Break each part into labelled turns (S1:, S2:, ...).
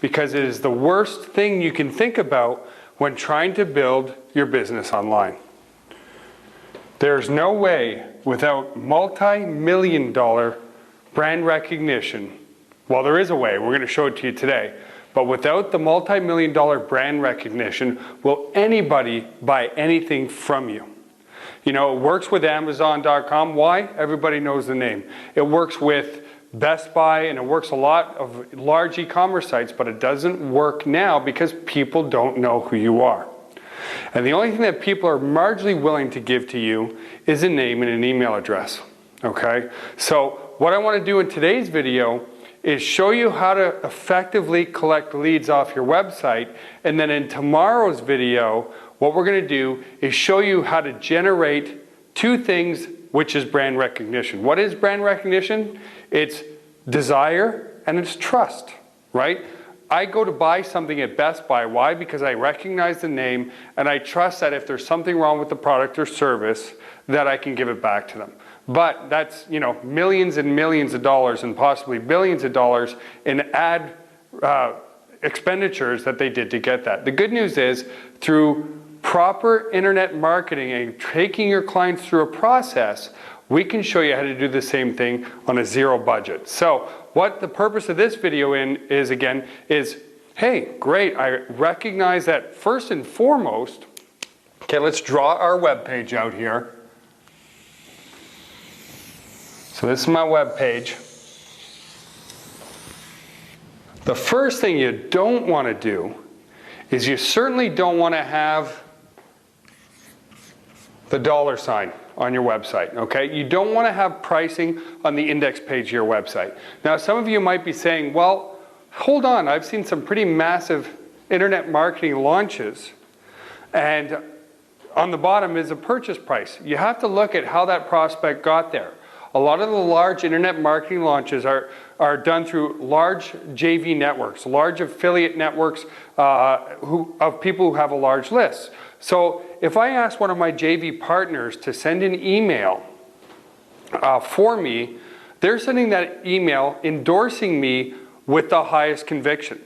S1: because it is the worst thing you can think about when trying to build your business online. There's no way without multi-million-dollar brand recognition, well, there is a way, we're going to show it to you today, but without the multi-million-dollar brand recognition, will anybody buy anything from you? You know, it works with Amazon.com. Why? Everybody knows the name. It works with Best Buy, and it works a lot of large e-commerce sites, but it doesn't work now because people don't know who you are. And the only thing that people are marginally willing to give to you is a name and an email address, okay? So what I want to do in today's video is show you how to effectively collect leads off your website, and then in tomorrow's video, what we're going to do is show you how to generate two things, which is brand recognition. What is brand recognition? It's desire and it's trust, right? I go to buy something at Best Buy. Why? Because I recognize the name and I trust that if there's something wrong with the product or service, that I can give it back to them. But that's, you know, millions and millions of dollars and possibly billions of dollars in ad expenditures that they did to get that. The good news is, through proper internet marketing and taking your clients through a process, we can show you how to do the same thing on a zero budget. So what the purpose of this video is, hey, great, I recognize that first and foremost, okay, let's draw our web page out here. So this is my web page. The first thing you don't want to do is you certainly don't want to have the $sign on your website, okay? You don't want to have pricing on the index page of your website. Now, some of you might be saying, well, hold on, I've seen some pretty massive internet marketing launches, and on the bottom is a purchase price. You have to look at how that prospect got there. A lot of the large internet marketing launches are done through large JV networks, large affiliate networks of people who have a large list. So if I ask one of my JV partners to send an email for me, they're sending that email endorsing me with the highest conviction.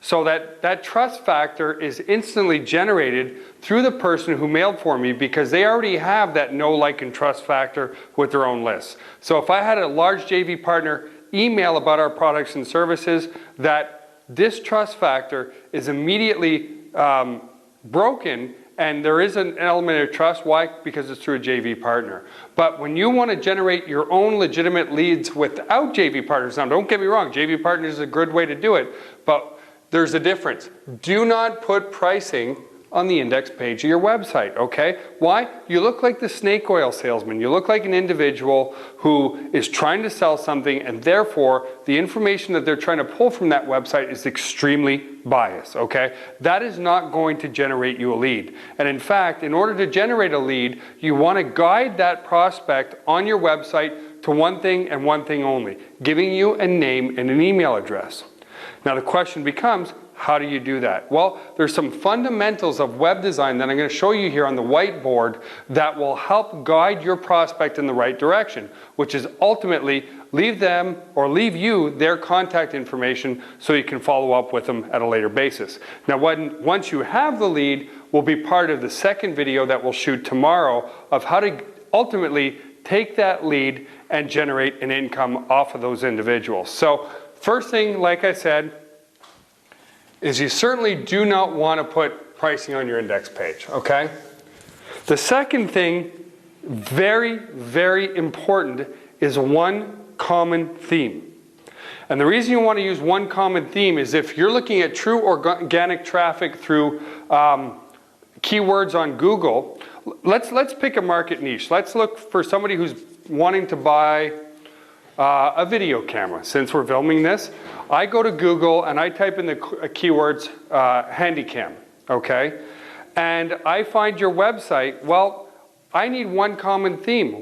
S1: So that trust factor is instantly generated through the person who mailed for me, because they already have that know, like, and trust factor with their own lists. So if I had a large JV partner email about our products and services, that distrust factor is immediately broken, and there is an element of trust. Why? Because it's through a JV partner. But when you want to generate your own legitimate leads without JV partners, now don't get me wrong, JV partners is a good way to do it, but there's a difference. Do not put pricing on the index page of your website, okay? Why? You look like the snake oil salesman. You look like an individual who is trying to sell something, and therefore the information that they're trying to pull from that website is extremely biased, okay? That is not going to generate you a lead. And in fact, in order to generate a lead, you want to guide that prospect on your website to one thing and one thing only: giving you a name and an email address. Now the question becomes, how do you do that? Well, there's some fundamentals of web design that I'm going to show you here on the whiteboard that will help guide your prospect in the right direction, which is ultimately leave them or leave you their contact information so you can follow up with them at a later basis. Now, once you have the lead, will be part of the second video that we'll shoot tomorrow of how to ultimately take that lead and generate an income off of those individuals. So first thing, like I said, is you certainly do not want to put pricing on your index page, okay? The second thing, very, very important, is one common theme. And the reason you want to use one common theme is if you're looking at true organic traffic through keywords on Google, let's pick a market niche. Let's look for somebody who's wanting to buy a video camera. Since we're filming this, I go to Google and I type in the keywords Handycam, okay? And I find your website. Well, I need one common theme.